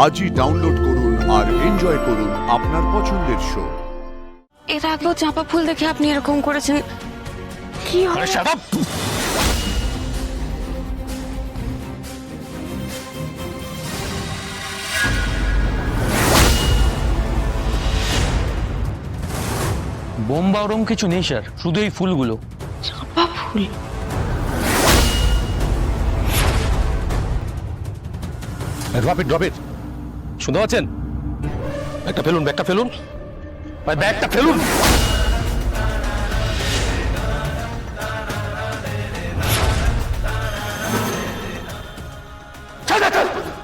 আজই ডাউনলোড করুন আর এনজয় করুন আপনার পছন্দের শো। এর আগেও চাপা ফুল দেখে আপনি এরকম করেছেন। কি হয়? আরে শাট আপ! বোম্বা ওরম কিছু নেই স্যার, শুধু এই ফুলগুলো। চাপা ফুল? Drop it. শুনতে পাচ্ছেন? ব্যাগটা ফেলুন, ব্যাগটা ফেলুন, ভাই ব্যাগটা ফেলুন।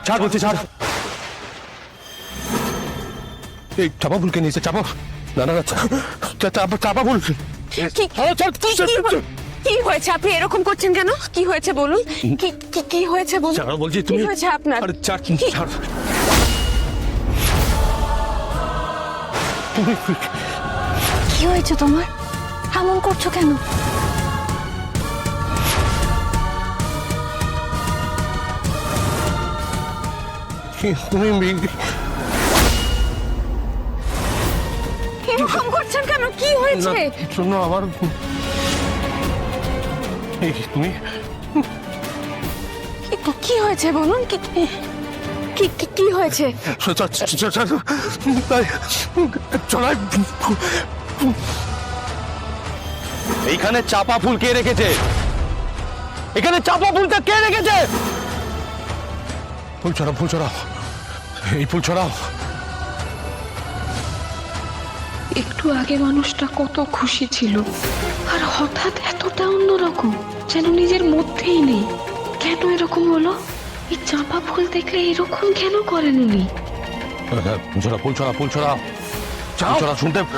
ছাড় বলছি, ছাড়। এই চাপা ফুলকে নিয়েছে, চাপা না না চাপা ফুল। কি হয়েছে? আপনি এরকম করছেন কেন? কি হয়েছে বলুন? কি হয়েছে বলুন? ছাড়ো বলছি, কি তুমি। হয়েছে আপনার? আরে ছাড়। কি হয়েছে তোমার? এমন করছো কেন? তুমি এরকম করছেন কেন? কি হয়েছে? শোনো আমার, তুমি কি হয়েছে বলুন? কি হয়েছে? এইখানে চাপা ফুল কে রেখেছে? এখানে চাপা ফুলটা কে রেখেছে? ফুল ছড়াও, এই ফুল ছড়াও। একটু আগে মানুষটা কত খুশি ছিল, আর হঠাৎ এতটা অন্যরকম, যেন নিজের মধ্যেই নেই। কেন এরকম হলো? এই চাপা ফুল দেখলে এরকম কেন করেন উনি? ফুল ছড়াও।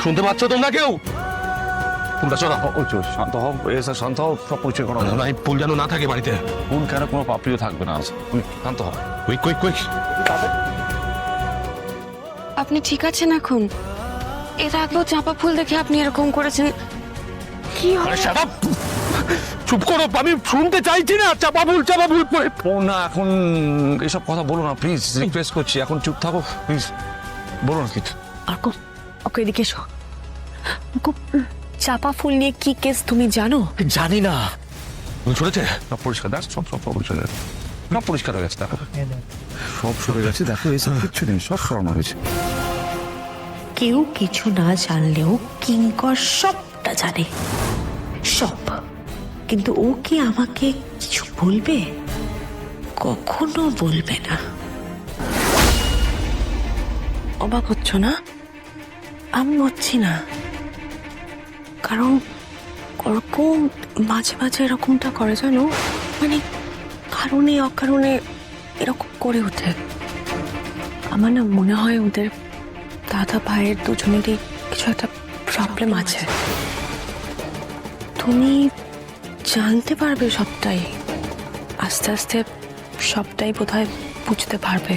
শুনতে পাচ্ছ তোমরা কেউ? ফুলটা ছড়াও। শান্ত হও, স্যার শান্ত হও, সব পরিচয় করো। না, এই ফুল যেন না থাকে বাড়িতে। ফুল কেন কোনো পাপড়িও থাকবে না, তুমি শান্ত হও। কুইক। আপনি ঠিক আছেন এখন? এর আগেও চাপা ফুল দেখে আপনি এরকম করেছেন। কি হয়? আরে শাট আপ! চুপ করো, আমি শুনতে চাইছি না। চাপা ফুল করে। ও না, এখন এসব কথা বলো না প্লিজ, রিকোয়েস্ট করছি, এখন চুপ থাকো প্লিজ, বলো না কিছু। ওকে এদিকে এসো। চাপা ফুল নিয়ে কি কেস তুমি জানো? জানি না। শুনেছে? সব পরিষ্কার, দেখ সব পরিষ্কার, সব পরিষ্কার হয়ে গেছে, দেখো সব সরে গেছে, দেখো এসব কিচ্ছু নেই, সব সরানো হয়েছে। কেউ কিছু না জানলেও কিঙ্কর সবটা জানে, সব। কিন্তু ও কি আমাকে কিছু বলবে? কখনো বলবে না। অবাক হচ্ছ না? আমি হচ্ছি না, কারণ ওরকম মাঝে এরকমটা করে জানো, মানে কারণে অকারণে এরকম করে ওঠে। আমার না মনে হয় ওদের দাদা ভাইয়ের দুজনেরই কিছু একটা প্রবলেম আছে। তুমি জানতে পারবে সবটাই, আস্তে আস্তে সবটাই বোধহয় বুঝতে পারবে।